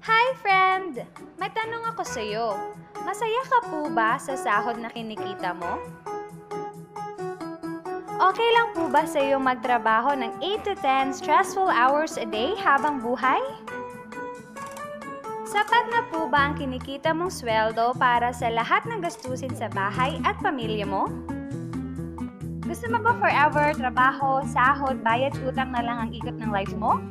Hi friend! May tanong ako sa'yo. Masaya ka po ba sa sahod na kinikita mo? Okay lang po ba sa'yo magtrabaho ng 8 to 10 stressful hours a day habang buhay? Sapat na po ba ang kinikita mong sweldo para sa lahat ng gastusin sa bahay at pamilya mo? Gusto mo ba forever trabaho, sahod, bayad, utang na lang ang ikot ng life mo?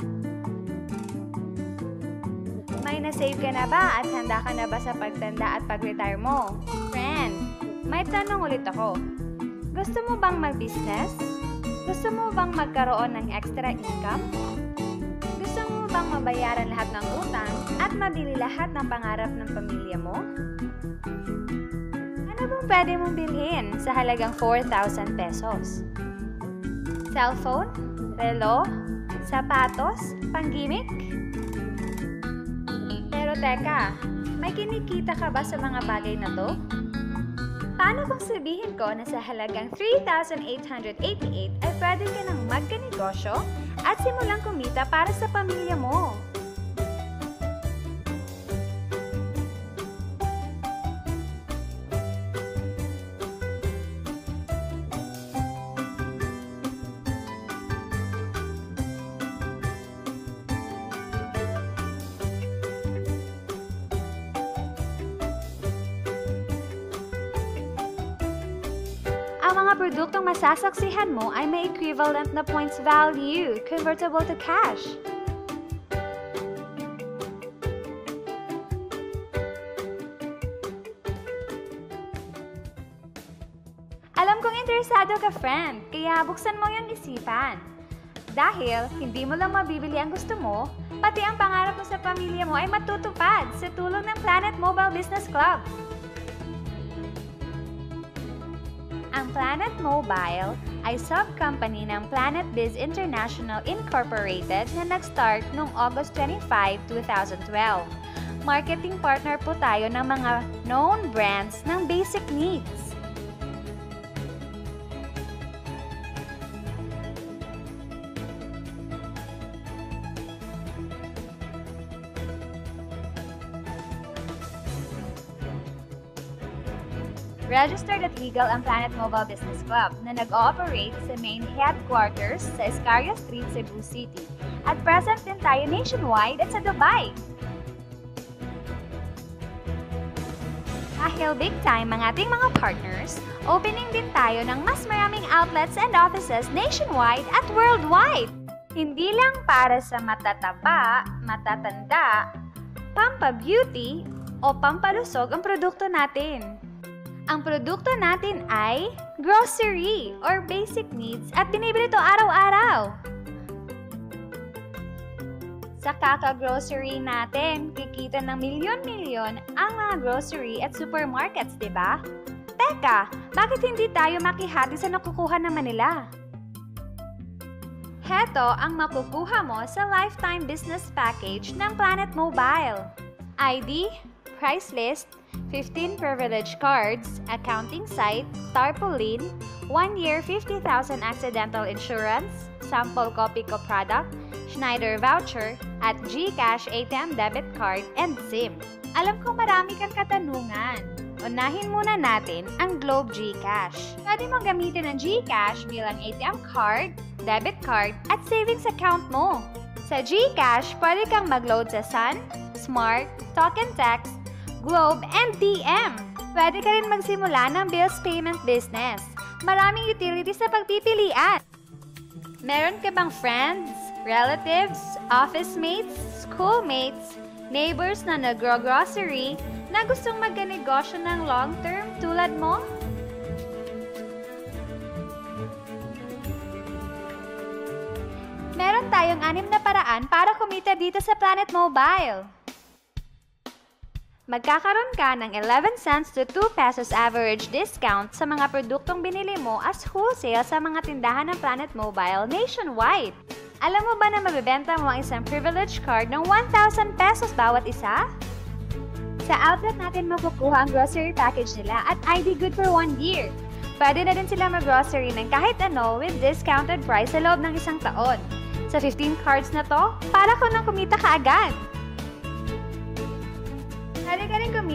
May na-save ka na ba at handa ka na ba sa pagtanda at pag-retire mo? Friend, may tanong ulit ako. Gusto mo bang mag-business? Gusto mo bang magkaroon ng extra income? Gusto mo bang mabayaran lahat ng utang at mabili lahat ng pangarap ng pamilya mo? Ano bang pwede mong bilhin sa halagang 4,000 pesos? Cellphone? Relo? Sapatos? Panggimik? Pero teka, may kinikita ka ba sa mga bagay na to? Paano kung sabihin ko na sa halagang 3,888 ay pwede ka nang magkanegosyo at simulang kumita para sa pamilya mo? Ang mga produktong masasaksihan mo ay may equivalent na points value, convertible to cash. Alam kong interesado ka, friend, kaya buksan mo yung isipan. Dahil hindi mo lang mabibili ang gusto mo, pati ang pangarap mo sa pamilya mo ay matutupad sa tulong ng Planet Mobile Business Club. Ang Planet Mobile ay sub-company ng Planet Biz International Incorporated na nag-start noong August 25, 2012. Marketing partner po tayo ng mga known brands ng basic needs. Registered at legal ang Planet Mobile Business Club na nag-ooperate sa main headquarters sa Escaria Street, Cebu City. At present din tayo nationwide at sa Dubai. Dahil big time ang ating mga partners, opening din tayo ng mas maraming outlets and offices nationwide at worldwide. Hindi lang para sa matataba, matatanda, pampa-beauty o pampalusog ang produkto natin. Ang produkto natin ay grocery or basic needs at binibili ito araw-araw. Sa kaka-grocery natin, kikita ng milyon-milyon ang mga grocery at supermarkets, di ba? Teka, bakit hindi tayo makihati sa nakukuha naman nila? Heto ang makukuha mo sa lifetime business package ng Planet Mobile. ID, price list, 15 privilege cards, accounting site, tarpaulin, 1 year 50,000 accidental insurance, sample copy ko product, Schneider voucher, at GCash ATM debit card and SIM. Alam ko marami kang katanungan. Unahin muna natin ang Globe GCash. Pwede mong gamitin ang GCash bilang ATM card, debit card, at savings account mo. Sa GCash, pwede kang mag-load sa Sun, Smart, Talk and Text, Globe, and DM. Pwede ka rin magsimula ng bills payment business. Maraming utilities sa pagpipilian. Meron ka bang friends, relatives, office mates, schoolmates, neighbors na nagro-grocery na gustong magkanegosyo ng long-term tulad mo? Meron tayong 6 na paraan para kumita dito sa Planet Mobile. Magkakaroon ka ng 11 cents to 2 pesos average discount sa mga produktong binili mo as wholesale sa mga tindahan ng Planet Mobile nationwide. Alam mo ba na mabibenta mo ang isang privilege card ng 1,000 pesos bawat isa? Sa outlet natin makukuha ang grocery package nila at ID good for 1 year. Pwede na din sila mag-grocery ng kahit ano with discounted price sa loob ng 1 taon. Sa 15 cards na to, para ko nang kumita kaagad.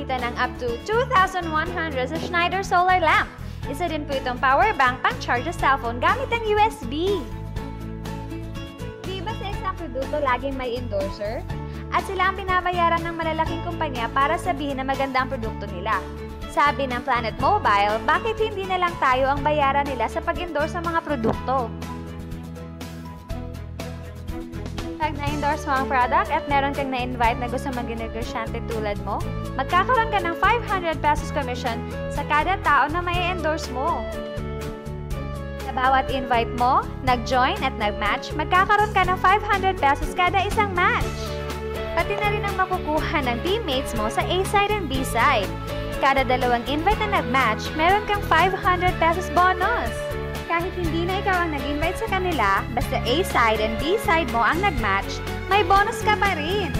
pamamagitan ng up to 2,100 sa Schneider Solar Lamp. Isa din po itong power bank pang-charge sa cellphone gamit ang USB. Di ba sa isang produkto laging may endorser? At sila ang binabayaran ng malalaking kumpanya para sabihin na maganda ang produkto nila. Sabi ng Planet Mobile, bakit hindi na lang tayo ang bayaran nila sa pag-endorse ng mga produkto? Pag na-endorse mo ang product at meron kang na-invite na gusto maging negosyante tulad mo, magkakaroon ka ng 500 pesos commission sa kada tao na may endorse mo. Sa bawat invite mo, nag-join at nag-match, magkakaroon ka ng 500 pesos kada isang match. Pati na rin ang makukuha ng teammates mo sa A-side and B-side. Kada dalawang invite na nag-match, meron kang 500 pesos bonus. Kahit hindi na ikaw ang nag-invite sa kanila, basta A-side and B-side mo ang nag-match, may bonus ka pa rin.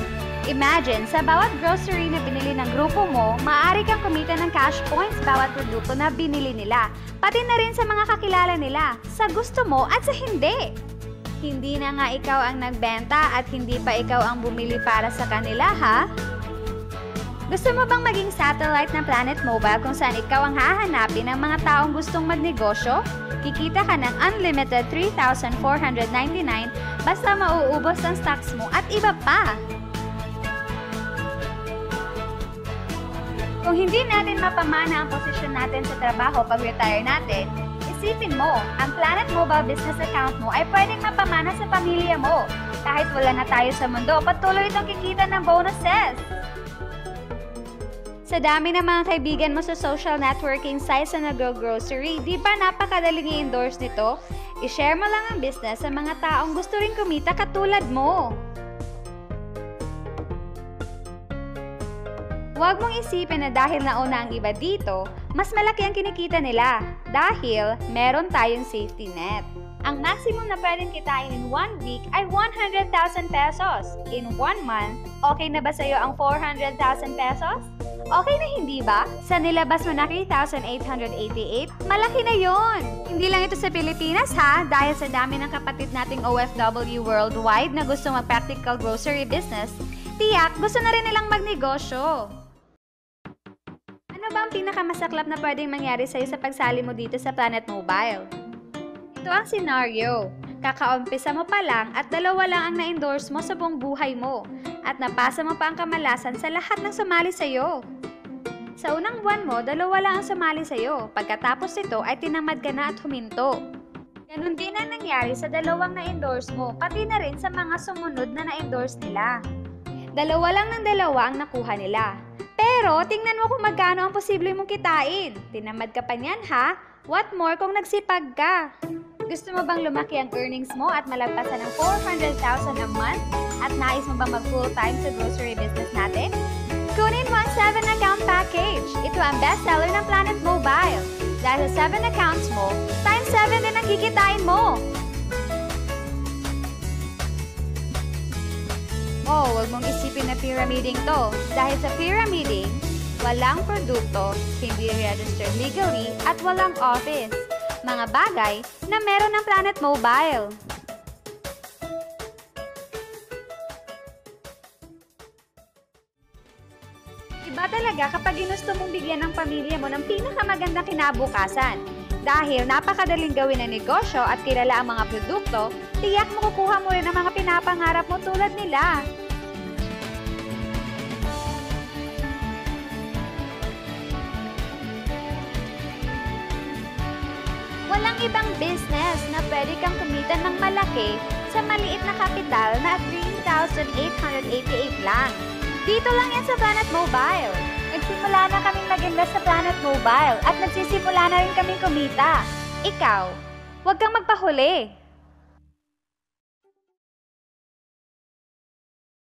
Imagine, sa bawat grocery na binili ng grupo mo, maaari kang kumita ng cash points bawat produkto na binili nila, pati na rin sa mga kakilala nila, sa gusto mo at sa hindi. Hindi na nga ikaw ang nagbenta at hindi pa ikaw ang bumili para sa kanila, ha? Gusto mo bang maging satellite ng Planet Mobile kung saan ikaw ang hahanapin ng mga taong gustong magnegosyo? Kikita ka ng unlimited 3,499 basta mauubos ang stocks mo at iba pa. Kung hindi natin mapamana ang posisyon natin sa trabaho pag retire natin, isipin mo, ang Planet Mobile business account mo ay pwedeng mapamana sa pamilya mo. Kahit wala na tayo sa mundo, patuloy itong kikita ng bonuses. Sa dami ng mga kaibigan mo sa social networking sites na nag-grocery, di ba napakadaling i-endorse nito? I-share mo lang ang business sa mga taong gusto rin kumita katulad mo. Huwag mong isipin na dahil nauna ang iba dito, mas malaki ang kinikita nila dahil meron tayong safety net. Ang maximum na pwedeng kitain in 1 week ay 100,000 pesos. In 1 month, okay na ba sa'yo ang 400,000 pesos? Okay na hindi ba? Sa nilabas mo na 3,888, malaki na yon. Hindi lang ito sa Pilipinas ha, dahil sa dami ng kapatid nating OFW worldwide na gusto mag-practical grocery business, tiyak gusto na rin nilang magnegosyo. Ano ba ang pinakamasaklap na pwedeng mangyari sa'yo sa pagsali mo dito sa Planet Mobile? Ito ang senaryo. Kakaumpisa mo pa lang at dalawa lang ang na-endorse mo sa buong buhay mo at napasa mo pa ang kamalasan sa lahat ng sumali sa'yo. Sa unang buwan mo, dalawa lang ang sumali sa'yo. Pagkatapos nito ay tinamad ka na at huminto. Ganon din ang nangyari sa dalawang na-endorse mo, pati na rin sa mga sumunod na na-endorse nila. Dalawa lang ng dalawa ang nakuha nila. Pero tingnan mo kung magkano ang posible mong kitain. Tinamad ka pa niyan ha? What more kung nagsipag ka? Gusto mo bang lumaki ang earnings mo at malagpasan ng 400,000 a month? At nais mo bang mag-full-time sa grocery business natin? Kunin mo ang 7-account package. Ito ang bestseller ng Planet Mobile. Dahil sa 7 accounts mo, times 7 din ang kikitain mo. Oh, huwag mong isipin na pyramiding to. Dahil sa pyramiding, walang produkto, hindi registered legally, at walang office. Mga bagay na meron ng Planet Mobile. Iba talaga kapag ginusto mong bigyan ng pamilya mo ng pinakamagandang kinabukasan. Dahil napakadaling gawin ng negosyo at kilala ang mga produkto, tiyak makukuha mo rin ang mga pinapangarap mo tulad nila. Walang ibang business na pwede kang kumita ng malaki sa maliit na kapital na 3,888 lang. Dito lang yan sa Planet Mobile. Nagsimula na kaming mag-invest sa Planet Mobile at nagsisimula na rin kaming kumita. Ikaw, huwag kang magpahuli.